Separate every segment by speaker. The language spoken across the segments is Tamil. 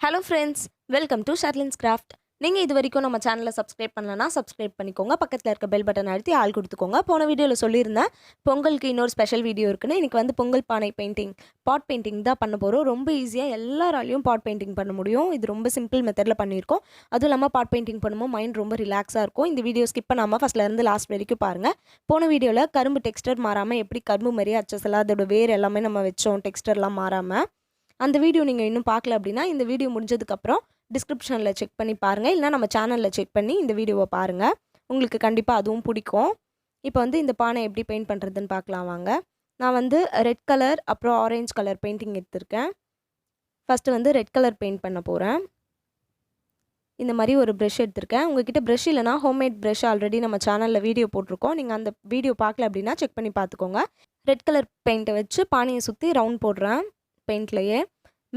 Speaker 1: Hello friends, welcome to sherlinscraft. நீங்கள் இது வரைக்கும் நம்ம சேனலை சப்ஸ்கிரைப் பண்ணலனா சப்ஸ்கிரைப் பண்ணிக்கோங்க. பக்கத்தில் இருக்க பெல் பட்டன் அழுத்தி ஆல் கொடுத்துக்கோங்க. போன வீடியோவில் சொல்லியிருந்தேன் பொங்கலுக்கு இன்னொரு ஸ்பெஷல் வீடியோ இருக்குன்னு. இன்றைக்கி வந்து பொங்கல் பானை பெயிண்டிங், பாட் பெயிண்டிங் தான் பண்ண போகிறோம். ரொம்ப ஈஸியாக எல்லாராலையும் பாட் பெயிண்டிங் பண்ண முடியும். இது ரொம்ப சிம்பிள் மெத்தடில் பண்ணியிருக்கோம். அதுவும் இல்லாமல் பாட் பெயிண்டிங் பண்ணும்போது மைண்ட் ரொம்ப ரிலாக்ஸாக இருக்கும். இந்த வீடியோ ஸ்கிப் பண்ணாமல் ஃபஸ்ட்லேருந்து லாஸ்ட் வரைக்கும் பாருங்கள். போன வீடியோவில் கரும்பு டெக்ஸ்டர் மாறாமல் எப்படி கரும்பு மாதிரியே அச்சஸெல்லாம் அதோட வேர் எல்லாமே நம்ம வச்சோம், டெக்ஸ்டர்லாம் மாறாமல். அந்த வீடியோ நீங்கள் இன்னும் பார்க்கல அப்படின்னா இந்த வீடியோ முடிஞ்சதுக்கப்புறம் டிஸ்கிரிப்ஷனில் செக் பண்ணி பாருங்கள், இல்லைனா நம்ம சேனலில் செக் பண்ணி இந்த வீடியோவை பாருங்கள். உங்களுக்கு கண்டிப்பாக அதுவும் பிடிக்கும். இப்போ வந்து இந்த பானை எப்படி பெயிண்ட் பண்ணுறதுன்னு பார்க்கலாம் வாங்க. நான் வந்து ரெட் கலர் அப்புறம் ஆரஞ்சு கலர் பெயிண்டிங் எடுத்திருக்கேன். ஃபஸ்ட்டு வந்து ரெட் கலர் பெயிண்ட் பண்ண போகிறேன். இந்த மாதிரி ஒரு ப்ரஷ் எடுத்திருக்கேன். உங்ககிட்ட ப்ரஷ் இல்லைனா ஹோம்மேட் ப்ரஷ் ஆல்ரெடி நம்ம சேனலில் வீடியோ போட்டிருக்கோம். நீங்கள் அந்த வீடியோ பார்க்கல அப்படின்னா செக் பண்ணி பார்த்துக்கோங்க. ரெட் கலர் பெயிண்ட்டை வச்சு பானையை சுற்றி ரவுண்ட் போடுறேன். பெயிண்ட்லையே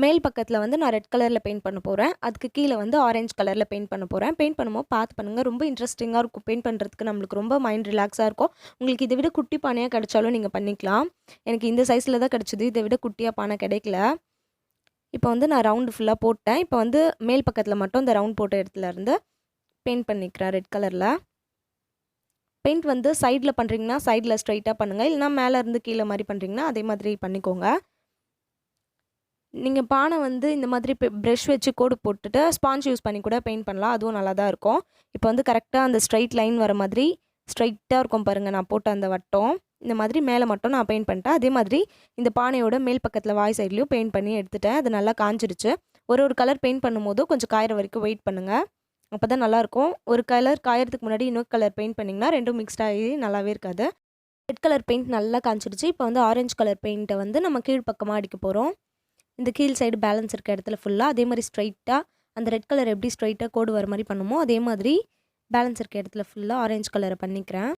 Speaker 1: மேல் பக்கத்தில் வந்து நான் ரெட் கலரில் பெயிண்ட் பண்ண போகிறேன். அதுக்கு கீழே வந்து ஆரஞ்சு கலரில் பெயிண்ட் பண்ண போகிறேன். பெயிண்ட் பண்ணும்போது பார்த்து பண்ணுங்கள், ரொம்ப இன்ட்ரெஸ்டிங்காக இருக்கும். பெயிண்ட் பண்ணுறதுக்கு நம்மளுக்கு ரொம்ப மைண்ட் ரிலாக்ஸாக இருக்கும். உங்களுக்கு இதை விட குட்டி பானையாக கிடைச்சாலும் நீங்கள் பண்ணிக்கலாம். எனக்கு இந்த சைஸில் தான் கிடச்சிது, இதை விட குட்டியாக பானை கிடைக்கல. இப்போ வந்து நான் ரவுண்டு ஃபுல்லாக போட்டேன். இப்போ வந்து மேல் பக்கத்தில் மட்டும் இந்த ரவுண்ட் போட்ட இடத்துலேருந்து பெயிண்ட் பண்ணிக்கிறேன் ரெட் கலரில். பெயிண்ட் வந்து சைடில் பண்ணுறீங்கன்னா சைடில் ஸ்ட்ரைட்டாக பண்ணுங்கள், இல்லைனா மேலே இருந்து கீழே மாதிரி பண்ணுறீங்கன்னா அதே மாதிரி பண்ணிக்கோங்க. நீங்கள் பானை வந்து இந்த மாதிரி ப்ரஷ் வச்சு கோடு போட்டுட்டு ஸ்பாஞ்ச் யூஸ் பண்ணி கூட பெயிண்ட் பண்ணலாம், அதுவும் நல்லா தான் இருக்கும். இப்போ வந்து கரெக்டாக அந்த ஸ்ட்ரைட் லைன் வர மாதிரி ஸ்ட்ரைட்டாக இருக்கும் பாருங்கள். நான் போட்ட அந்த வட்டம் இந்த மாதிரி மேலே மட்டும் நான் பெயிண்ட் பண்ணிட்டேன். அதே மாதிரி இந்த பானையோட மேல் பக்கத்தில் வாய் சைட்லேயும் பெயிண்ட் பண்ணி எடுத்துட்டேன். அது நல்லா காஞ்சிடுச்சு. ஒரு கலர் பெயிண்ட் பண்ணும்போது கொஞ்சம் காயிற வரைக்கும் வெயிட் பண்ணுங்கள், அப்போ தான் நல்லாயிருக்கும். ஒரு கலர் காயறதுக்கு முன்னாடி இன்னொரு கலர் பெயிண்ட் பண்ணிங்கன்னா ரெண்டும் மிக்ஸ்ட் ஆகி நல்லாவே இருக்காது. ரெட் கலர் பெயிண்ட் நல்லா காஞ்சிடுச்சு. இப்போ வந்து ஆரஞ்சு கலர் பெயிண்ட்டை வந்து நம்ம கீழ் பக்கமாக அடிக்க போகிறோம். இந்த கீழ் சைடு பேலன்ஸ் இருக்க இடத்துல ஃபுல்லாக அதே மாதிரி ஸ்ட்ரைட்டாக அந்த ரெட் கலர் எப்படி ஸ்ட்ரைட்டாக கோடு வர மாதிரி பண்ணுமோ அதே மாதிரி பேலன்ஸ் இருக்க இடத்துல ஃபுல்லாக ஆரஞ்சு கலரை பண்ணிக்கிறேன்.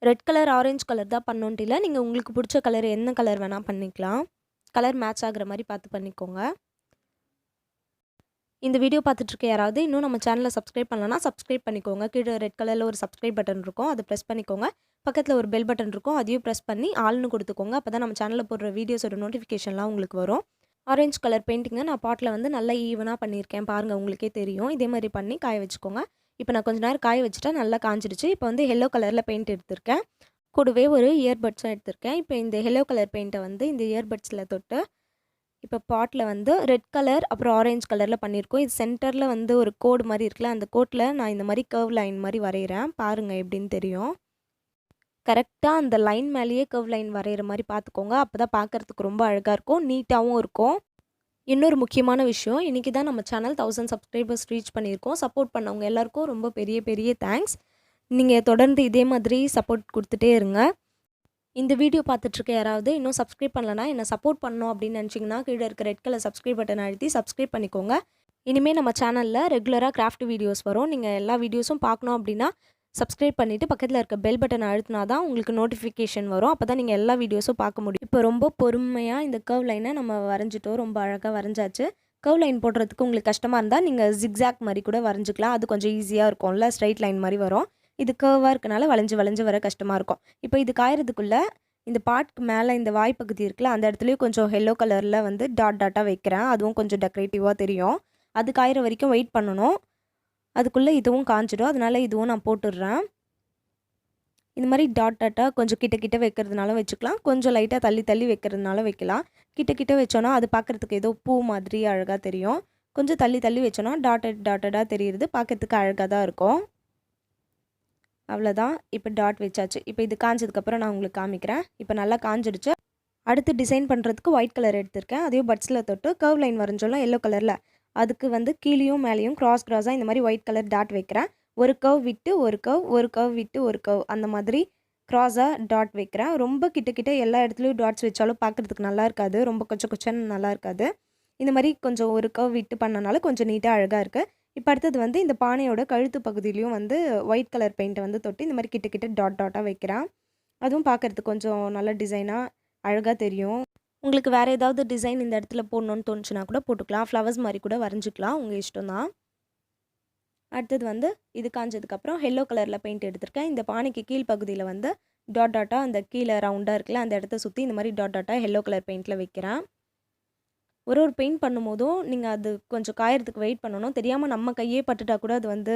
Speaker 1: ரெட் கலர் ஆரஞ்சு கலர் தான் பண்ணோன்ட்டு இல்லை, நீங்கள் உங்களுக்கு பிடிச்ச கலர் என்ன கலர் வேணால் பண்ணிக்கலாம். கலர் மேட்ச் ஆகிற மாதிரி பார்த்து பண்ணிக்கோங்க. இந்த வீடியோ பார்த்துட்ருக்க யாராவது இன்னும் நம்ம சேனலை சப்ஸ்கிரைப் பண்ணலன்னா சப்ஸ்கிரைப் பண்ணிக்கோங்க. கீழே ரெட் கலரில் ஒரு சப்ஸ்கிரைப் பட்டன் இருக்கும், அதை ப்ரெஸ் பண்ணிக்கோங்க. பக்கத்தில் ஒரு பெல் பட்டன் இருக்கும், அதையும் ப்ரெஸ் பண்ணி ஆல்னு கொடுத்துக்கோங்க. அப்போ தான் நம்ம சேனலில் போடுற வீடியோஸோட நோட்டிஃபிகேஷன்லாம் உங்களுக்கு வரும். ஆரஞ்சு கலர் பெயிண்டிங்கை நான் பாட்டில் வந்து நல்லா ஈவனாக பண்ணியிருக்கேன் பாருங்கள், உங்களுக்கே தெரியும். இதே மாதிரி பண்ணி காய வச்சுக்கோங்க. இப்போ நான் கொஞ்சம் நேரம் காய வச்சுட்டா நல்லா காஞ்சிடுச்சு. இப்போ வந்து எல்லோ கலரில் பெயிண்ட் எடுத்திருக்கேன், கூடவே ஒரு இயர்பட்ஸும் எடுத்திருக்கேன். இப்போ இந்த எல்லோ கலர் பெயிண்ட்டை வந்து இந்த இயர்பட்ஸில் தொட்டு இப்போ பாட்டில் வந்து ரெட் கலர் அப்புறம் ஆரஞ்சு கலரில் பண்ணியிருக்கோம். இது சென்டரில் வந்து ஒரு கோடு மாதிரி இருக்குல்ல, அந்த கோட்டில் நான் இந்த மாதிரி கர்வ் லைன் மாதிரி வரைகிறேன் பாருங்கள், எப்படின்னு தெரியும். கரெக்டாக அந்த லைன் மேலேயே கர்வ் லைன் வரைகிற மாதிரி பார்த்துக்கோங்க. அப்போ தான் பார்க்குறதுக்கு ரொம்ப அழகாக இருக்கும், நீட்டாகவும் இருக்கும். இன்னொரு முக்கியமான விஷயம், இன்றைக்கி தான் நம்ம சேனல் 1000 சப்ஸ்கிரைபர்ஸ் ரீச் பண்ணியிருக்கோம். சப்போர்ட் பண்ணவங்க எல்லாருக்கும் ரொம்ப பெரிய பெரிய தேங்க்ஸ். நீங்கள் தொடர்ந்து இதே மாதிரி சப்போர்ட் கொடுத்துட்டே இருங்க. இந்த வீடியோ பார்த்துட்ருக்க யாராவது இன்னும் சப்ஸ்கிரைப் பண்ணலன்னா என்ன சப்போர்ட் பண்ணணும் அப்படின்னு நினச்சிங்கன்னா கீழே இருக்க ரெட் கலர் சப்ஸ்கிரைப் பட்டன் அழுத்தி சப்ஸ்கிரைப் பண்ணிக்கோங்க. இனிமேல் நம்ம சேனலில் ரெகுலராக கிராஃப்ட் வீடியோஸ் வரும். நீங்கள் எல்லா வீடியோஸும் பார்க்கணும் அப்படின்னா சப்ஸ்கிரைப் பண்ணிவிட்டு பக்கத்தில் இருக்க பெல் பட்டன் அழுத்தினா தான் உங்களுக்கு நோட்டிஃபிகேஷன் வரும். அப்போ தான் நீங்கள் எல்லா வீடியோஸும் பார்க்க முடியும். இப்போ ரொம்ப பொறுமையாக இந்த கர்வ் லைனை நம்ம வரைஞ்சிட்டோம், ரொம்ப அழகாக வரைஞ்சாச்சு. கர்வ் லைன் போடுறதுக்கு உங்களுக்கு கஷ்டமாக இருந்தால் நீங்கள் ஜிக்ஸாக் மாதிரி கூட வரைஞ்சிக்கலாம், அது கொஞ்சம் ஈஸியாக இருக்கும்ல. ஸ்ட்ரைட் லைன் மாதிரி வரும், இது கர்வாக இருக்கனால வளைஞ்சு வளைஞ்சு வர கஷ்டமாக இருக்கும். இப்போ இது காயறதுக்குள்ளே இந்த பாட்டுக்கு மேலே இந்த வாய்ப்பகுதி இருக்குல்ல, அந்த இடத்துலையும் கொஞ்சம் எல்லோ கலரில் வந்து டாட் டாட்டாக வைக்கிறேன், அதுவும் கொஞ்சம் டெக்கரேட்டிவாக தெரியும். அது காயிற வரைக்கும் வெயிட் பண்ணணும். அதுக்குள்ளே இதுவும் காஞ்சிடும், அதனால இதுவும் நான் போட்டுடுறேன். இந்த மாதிரி டாட் டாட்டாக கொஞ்சம் கிட்ட கிட்ட வைக்கிறதுனால வச்சுக்கலாம், கொஞ்சம் லைட்டாக தள்ளி தள்ளி வைக்கிறதுனால வைக்கலாம். கிட்ட கிட்ட வச்சோன்னா அது பார்க்குறதுக்கு ஏதோ பூ மாதிரி அழகாக தெரியும். கொஞ்சம் தள்ளி தள்ளி வச்சோன்னா டாட்டடாக தெரியுது, பார்க்குறதுக்கு அழகாக தான் இருக்கும். அவ்வளோதான், இப்போ டாட் வச்சாச்சு. இப்போ இது காஞ்சதுக்கப்புறம் நான் உங்களுக்கு காமிக்கிறேன். இப்போ நல்லா காஞ்சிடுச்சு. அடுத்து டிசைன் பண்ணுறதுக்கு ஒயிட் கலர் எடுத்திருக்கேன், அதையும் பட்ஸில் தொட்டு கர்வ் லைன் வரைஞ்சோலாம் எல்லோ கலரில், அதுக்கு வந்து கீழேயும் மேலேயும் கிராஸாக இந்த மாதிரி ஒயிட் கலர் டாட் வைக்கிறேன். ஒரு கர்வ் விட்டு ஒரு கர்வ், ஒரு கர்வ் விட்டு ஒரு கர்வ், அந்த மாதிரி கிராஸாக டாட் வைக்கிறேன். ரொம்ப கிட்ட எல்லா இடத்துலையும் டாட்ஸ் வச்சாலும் பார்க்குறதுக்கு நல்லா இருக்காது, ரொம்ப கொச்சன்னு நல்லா இருக்காது. இந்த மாதிரி கொஞ்சம் ஒரு கர்வ் விட்டு பண்ணனால கொஞ்சம் நீட்டாக அழகாக இருக்குது. இப்போ அடுத்தது வந்து இந்த பானையோட கழுத்து பகுதியிலையும் வந்து ஒயிட் கலர் பெயிண்ட்டை வந்து தொட்டு இந்த மாதிரி கிட்ட டாட் டாட்டாக வைக்கிறேன். அதுவும் பார்க்குறதுக்கு கொஞ்சம் நல்ல டிசைனாக அழகாக தெரியும். உங்களுக்கு வேறு ஏதாவது டிசைன் இந்த இடத்துல போடணுன்னு தோணுச்சுன்னா கூட போட்டுக்கலாம், ஃப்ளவர்ஸ் மாதிரி கூட வரைஞ்சிக்கலாம், உங்கள் இஷ்டம் தான். அடுத்தது வந்து இது காஞ்சதுக்கப்புறம் எல்லோ கலரில் பெயிண்ட் எடுத்திருக்கேன். இந்த பானைக்கு கீழ் பகுதியில் வந்து டாட் டாட்டாக அந்த கீழே ரவுண்டாக இருக்குல்ல, அந்த இடத்த சுற்றி இந்த மாதிரி டாட் டாட்டாக எல்லோ கலர் பெயிண்டில் வைக்கிறேன். ஒரு பெயிண்ட் பண்ணும்போதும் நீங்கள் அது கொஞ்சம் காயறதுக்கு வெயிட் பண்ணணும். தெரியாமல் நம்ம கையே பட்டுட்டா கூட அது வந்து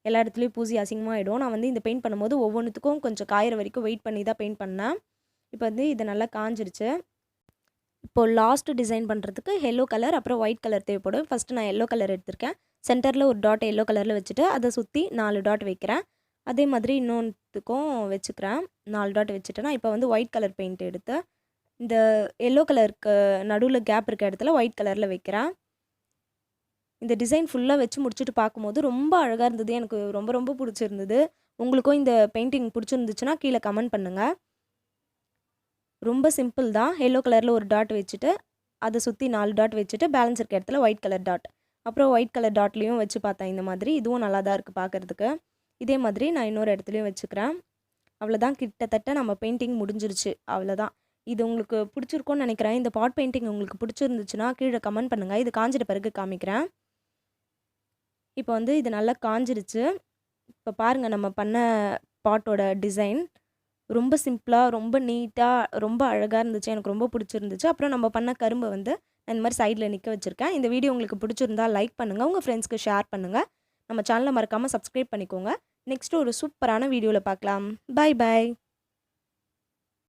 Speaker 1: எல்லா இடத்துலையும் பூசி அசிங்கமாகிடும். நான் வந்து இந்த பெயிண்ட் பண்ணும்போது ஒவ்வொன்றுத்துக்கும் கொஞ்சம் காயிற வரைக்கும் வெயிட் பண்ணி தான் பெயிண்ட் பண்ணேன். இப்போ வந்து இது நல்லா காஞ்சிருச்சு. இப்போது லாஸ்ட்டு டிசைன் பண்ணுறதுக்கு எல்லோ கலர் அப்புறம் ஒயிட் கலர் தேவைப்படும். ஃபஸ்ட்டு நான் எல்லோ கலர் எடுத்திருக்கேன். சென்டரில் ஒரு டாட் எல்லோ கலரில் வச்சுட்டு அதை சுற்றி 4 டாட் வைக்கிறேன். அதே மாதிரி இன்னொன்றுத்துக்கும் வச்சுக்கிறேன். 4 டாட் வச்சுட்டேன்னா இப்போ வந்து ஒயிட் கலர் பெயிண்ட் எடுத்து இந்த எல்லோ கலருக்கு நடுவில் கேப் இருக்க இடத்துல ஒயிட் கலரில் வைக்கிறேன். இந்த டிசைன் ஃபுல்லாக வச்சு முடிச்சுட்டு பார்க்கும்போது ரொம்ப அழகாக இருந்தது. எனக்கு ரொம்ப ரொம்ப பிடிச்சிருந்தது. உங்களுக்கும் இந்த பெயிண்டிங் பிடிச்சிருந்துச்சுன்னா கீழே கமெண்ட் பண்ணுங்கள். ரொம்ப சிம்பிள் தான். எல்லோ கலரில் ஒரு டாட் வச்சுட்டு அதை சுற்றி 4 டாட் வச்சுட்டு பேலன்ஸ் இருக்க இடத்துல ஒயிட் கலர் டாட், அப்புறம் ஒயிட் கலர் டாட்லேயும் வச்சு பார்த்தேன் இந்த மாதிரி. இதுவும் நல்லா தான் இருக்குது பார்க்குறதுக்கு. இதே மாதிரி நான் இன்னொரு இடத்துலையும் வச்சுக்கிறேன். அவ்வளோதான், கிட்டத்தட்ட நம்ம பெயிண்டிங் முடிஞ்சிருச்சு. அவ்வளோதான். இது உங்களுக்கு பிடிச்சிருக்கும்னு நினைக்கிறேன். இந்த பாட் பெயிண்டிங் உங்களுக்கு பிடிச்சிருந்துச்சுன்னா கீழே கமெண்ட் பண்ணுங்கள். இது காஞ்சிட்ட பிறகு காமிக்கிறேன். இப்போ வந்து இது நல்லா காஞ்சிருச்சு. இப்போ பாருங்கள் நம்ம பண்ண பாட்டோட டிசைன் ரொம்ப சிம்பிளாக, ரொம்ப நீட்டாக, ரொம்ப அழகாக இருந்துச்சு. எனக்கு ரொம்ப பிடிச்சிருந்துச்சு. அப்புறம் நம்ம பண்ண கரும்பை வந்து நான் இந்த மாதிரி சைடில் நிற்க வச்சுருக்கேன். இந்த வீடியோ உங்களுக்கு பிடிச்சிருந்தா லைக் பண்ணுங்கள், உங்கள் ஃப்ரெண்ட்ஸ்க்கு ஷேர் பண்ணுங்கள். நம்ம சேனலை மறக்காமல் சப்ஸ்கிரைப் பண்ணிக்கோங்க. நெக்ஸ்ட்டு ஒரு சூப்பரான வீடியோவில் பார்க்கலாம். பாய் பாய்.